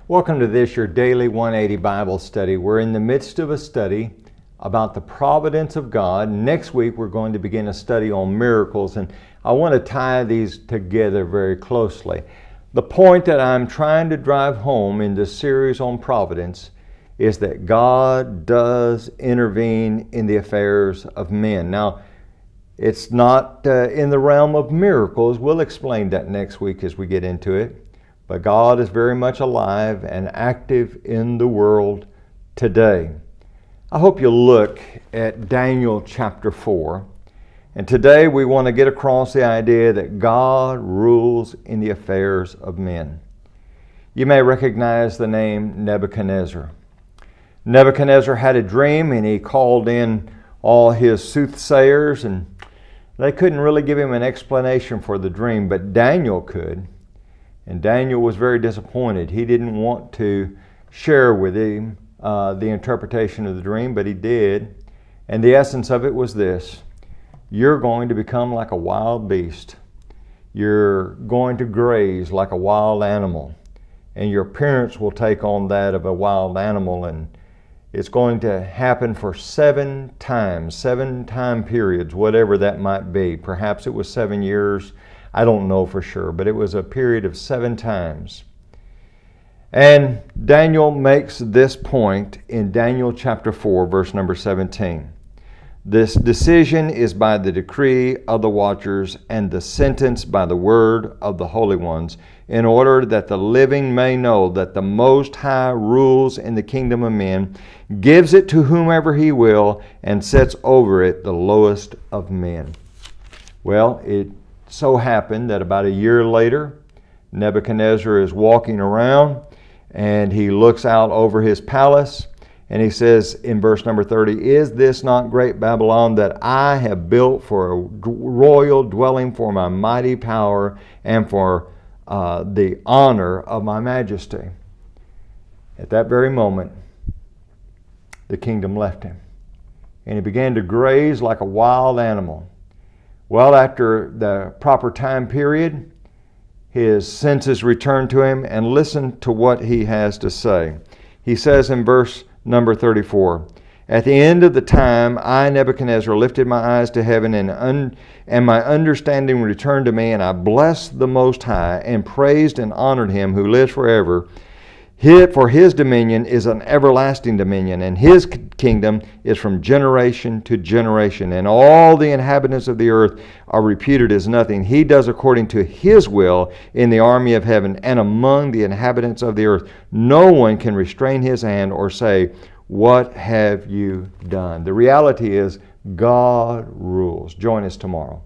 Welcome to this, your daily 180 Bible study. We're in the midst of a study about the providence of God. Next week, we're going to begin a study on miracles, and I want to tie these together very closely. The point that I'm trying to drive home in this series on providence is that God does intervene in the affairs of men. Now, it's not in the realm of miracles. We'll explain that next week as we get into it. But God is very much alive and active in the world today. I hope you'll look at Daniel chapter 4. And today we want to get across the idea that God rules in the affairs of men. You may recognize the name Nebuchadnezzar. Nebuchadnezzar had a dream, and he called in all his soothsayers, and they couldn't really give him an explanation for the dream, but Daniel could. And Daniel was very disappointed. He didn't want to share with him the interpretation of the dream, but he did. And the essence of it was this: you're going to become like a wild beast. You're going to graze like a wild animal. And your appearance will take on that of a wild animal. And it's going to happen for 7 time periods, whatever that might be. Perhaps it was 7 years. I don't know for sure, but it was a period of 7 times. And Daniel makes this point in Daniel chapter 4, verse number 17. This decision is by the decree of the watchers, and the sentence by the word of the holy ones, in order that the living may know that the Most High rules in the kingdom of men, gives it to whomever he will, and sets over it the lowest of men. Well, it so happened that about a year later, Nebuchadnezzar is walking around, and he looks out over his palace, and he says in verse number 30, "Is this not great Babylon that I have built for a royal dwelling for my mighty power and for the honor of my majesty?" At that very moment, the kingdom left him, and he began to graze like a wild animal. Well, after the proper time period, his senses returned to him, and listen to what he has to say. He says in verse number 34, "At the end of the time, I, Nebuchadnezzar, lifted my eyes to heaven, and my understanding returned to me, and I blessed the Most High, and praised and honored him who lives forever. For his dominion is an everlasting dominion, and his kingdom is from generation to generation. And all the inhabitants of the earth are reputed as nothing. He does according to his will in the army of heaven and among the inhabitants of the earth. No one can restrain his hand or say, 'What have you done?'" The reality is God rules. Join us tomorrow.